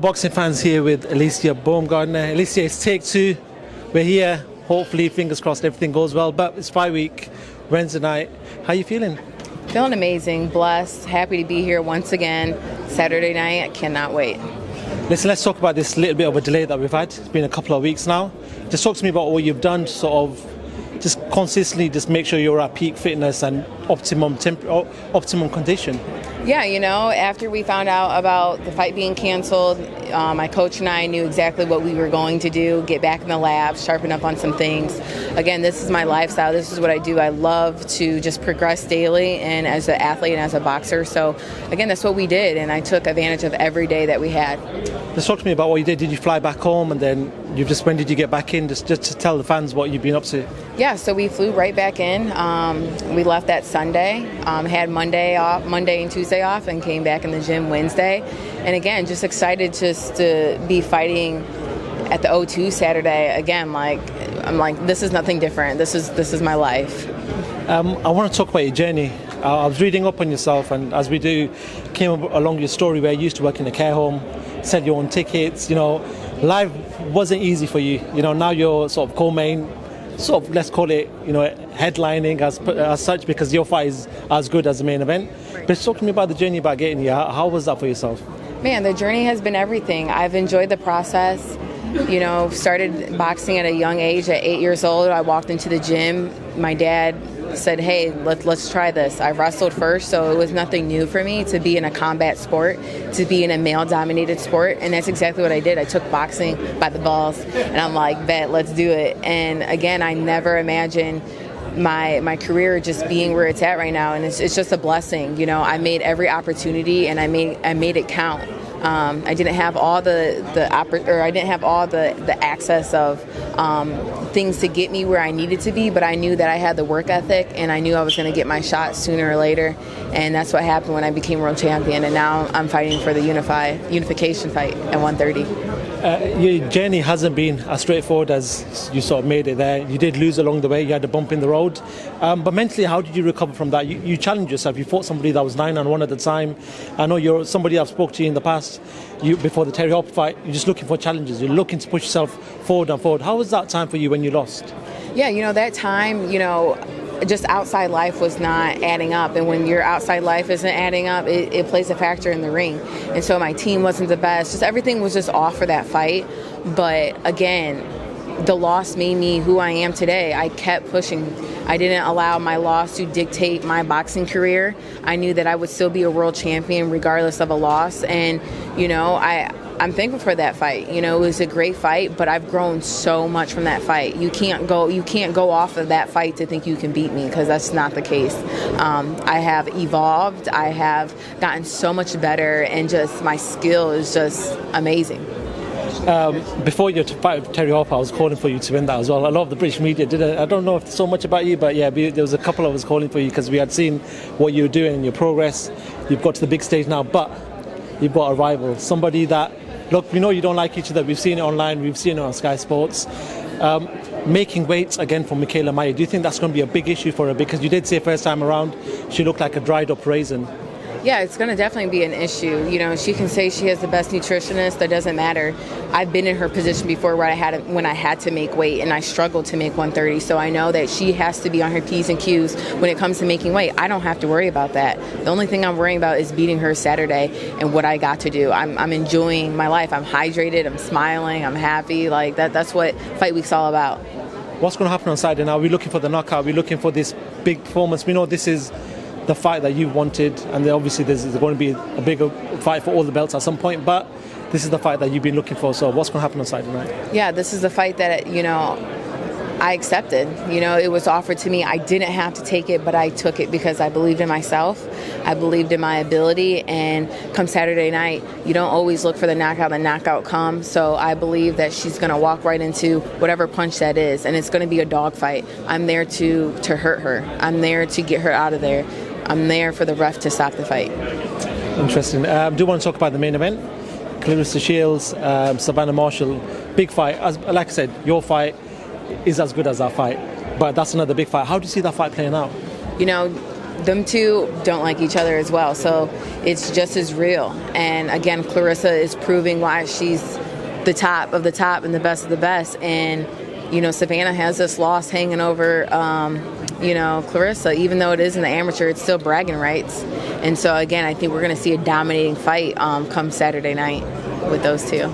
Boxing fans here with Alycia Baumgardner. Alycia, it's take two. We're here. Hopefully, fingers crossed, everything goes well. But it's fight week, Wednesday night. How are you feeling? Feeling amazing, blessed, happy to be here once again. Saturday night, I cannot wait. Listen, let's talk about this little bit of a delay that we've had. It's been a couple of weeks now. Just talk to me about what you've done to sort of just consistently just make sure you're at peak fitness and optimum condition. Yeah, after we found out about the fight being canceled, my coach and I knew exactly what we were going to do, get back in the lab, sharpen up on some things. Again, this is my lifestyle. This is what I do. I love to just progress daily and as an athlete and as a boxer. So, again, that's what we did, and I took advantage of every day that we had. Just talk to me about what you did. Did you fly back home, and then when did you get back in? Just to tell the fans what you've been up to. Yeah, so we flew right back in. We left that Sunday, had Monday and Tuesday off, and came back in the gym Wednesday. And again, just excited just to be fighting at the O2 Saturday. Again, I'm like, this is nothing different. This is my life. I want to talk about your journey. I was reading up on yourself, and as we do, came along your story where you used to work in a care home, sell your own tickets. Life wasn't easy for you. Now you're sort of co-main, sort of, let's call it, headlining as such, because your fight is as good as the main event. Right. But talk to me about the journey about getting here. How was that for yourself? Man, the journey has been everything. I've enjoyed the process. Started boxing at a young age. At 8 years old, I walked into the gym. My dad said, hey, let's try this. I wrestled first, so it was nothing new for me to be in a combat sport, to be in a male-dominated sport, and that's exactly what I did. I took boxing by the balls, and I'm like, bet, let's do it. And again, I never imagined my career just being where it's at right now, and it's just a blessing. I made every opportunity, and I made it count. I didn't have all the access of things to get me where I needed to be, but I knew that I had the work ethic, and I knew I was going to get my shot sooner or later, and that's what happened when I became world champion. And now I'm fighting for the unification fight at 130. Your journey hasn't been as straightforward as you sort of made it there. You did lose along the way. You had a bump in the road. But mentally, how did you recover from that? You challenged yourself. You fought somebody that was 9-1 at the time. I know you're somebody I've spoke to you in the past. Before the Terry Hopper fight, you're just looking for challenges. You're looking to push yourself forward and forward. How was that time for you when you lost? Yeah, that time, just outside life was not adding up, and when your outside life isn't adding up, it plays a factor in the ring. And so my team wasn't the best. Just everything was just off for that fight. But again, the loss made me who I am today. I kept pushing. I didn't allow my loss to dictate my boxing career. I knew that I would still be a world champion regardless of a loss, and I'm thankful for that fight. It was a great fight, but I've grown so much from that fight. You can't go off of that fight to think you can beat me, because that's not the case. I have evolved. I have gotten so much better, and just my skill is just amazing. Before your fight with Terry Hopper, I was calling for you to win that as well. A lot of the British media didn't. I don't know if so much about you, but yeah, there was a couple of us calling for you because we had seen what you were doing and your progress. You've got to the big stage now, but you've got a rival, somebody that, look, we know you don't like each other. We've seen it online. We've seen it on Sky Sports. Making weight again for Mikaela Mayer. Do you think that's going to be a big issue for her? Because you did say first time around she looked like a dried up raisin. Yeah, it's going to definitely be an issue. She can say she has the best nutritionist. That doesn't matter. I've been in her position before when I had to make weight, and I struggled to make 130. So I know that she has to be on her P's and Q's when it comes to making weight. I don't have to worry about that. The only thing I'm worrying about is beating her Saturday and what I got to do. I'm enjoying my life. I'm hydrated. I'm smiling. I'm happy. Like that's what Fight Week's all about. What's going to happen on Saturday now? Are we looking for the knockout? Are we looking for this big performance? We know this is the fight that you wanted, and obviously there's going to be a bigger fight for all the belts at some point, but this is the fight that you've been looking for. So what's going to happen on Saturday night? Yeah, this is the fight that I accepted. It was offered to me. I didn't have to take it, but I took it because I believed in myself. I believed in my ability, and come Saturday night, you don't always look for the knockout comes. So I believe that she's going to walk right into whatever punch that is, and it's going to be a dogfight. I'm there to hurt her. I'm there to get her out of there. I'm there for the ref to stop the fight. Interesting. I do want to talk about the main event. Claressa Shields, Savannah Marshall, big fight. Like I said, your fight is as good as our fight, but that's another big fight. How do you see that fight playing out? them two don't like each other as well. So it's just as real. And again, Claressa is proving why she's the top of the top and the best of the best. And, Savannah has this loss hanging over, Claressa. Even though it is in the amateur, it's still bragging rights. And so, again, I think we're going to see a dominating fight come Saturday night with those two.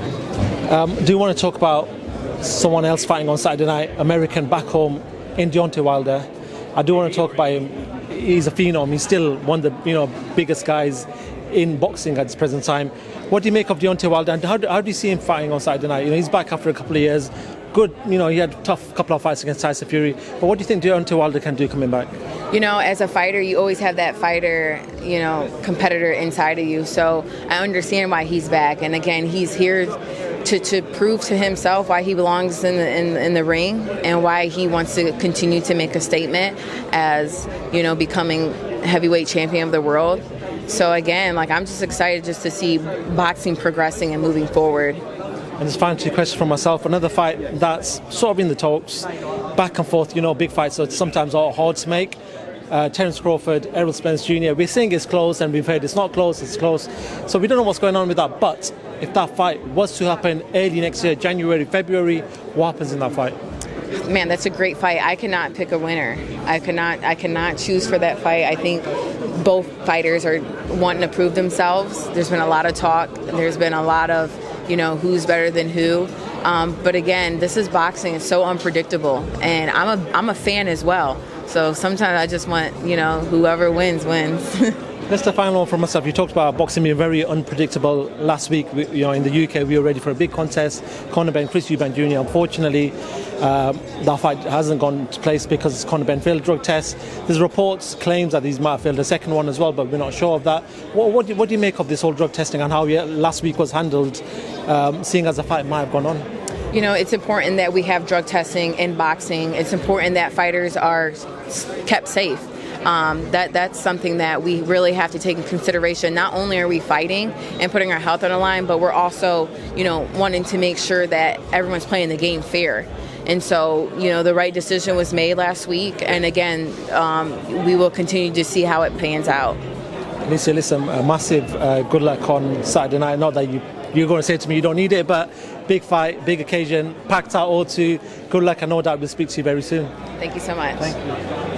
Do you want to talk about someone else fighting on Saturday night, American back home in Deontay Wilder? I do want to talk about him. He's a phenom. He's still one of the biggest guys in boxing at this present time. What do you make of Deontay Wilder, and how do you see him fighting on Saturday night? He's back after a couple of years. Good, he had a tough couple of fights against Tyson Fury. But what do you think Deontay Wilder can do coming back? As a fighter, you always have that fighter, competitor inside of you. So I understand why he's back. And again, he's here to prove to himself why he belongs in the ring and why he wants to continue to make a statement as, becoming heavyweight champion of the world. So again, I'm just excited just to see boxing progressing and moving forward. And just final two questions from myself. Another fight that's sort of in the talks, back and forth, big fights, so it's sometimes all hard to make. Terence Crawford, Errol Spence Jr. We're saying it's close, and we've heard it's not close, it's close. So we don't know what's going on with that. But if that fight was to happen early next year, January, February, what happens in that fight? Man, that's a great fight. I cannot pick a winner. I cannot choose for that fight. I think both fighters are wanting to prove themselves. There's been a lot of talk. There's been a lot of, who's better than who. But again, this is boxing. It's so unpredictable, and I'm a fan as well. So sometimes I just want, whoever wins. That's the final one for myself. You talked about boxing being very unpredictable last week. In the UK, we were ready for a big contest. Conor Benn, Chris Eubank Jr. Unfortunately, that fight hasn't gone to place because Conor Benn failed drug tests. There's reports, claims that he's might have failed the second one as well, but we're not sure of that. What do you make of this whole drug testing and how last week was handled, seeing as the fight might have gone on? It's important that we have drug testing in boxing. It's important that fighters are kept safe. That's something that we really have to take in consideration. Not only are we fighting and putting our health on the line, but we're also, wanting to make sure that everyone's playing the game fair. And so, the right decision was made last week. And again, we will continue to see how it pans out. Alycia, listen, massive good luck on Saturday night. Not that you're going to say to me you don't need it, but big fight, big occasion, packed out all too. Good luck, and no doubt we'll speak to you very soon. Thank you so much. Thank you.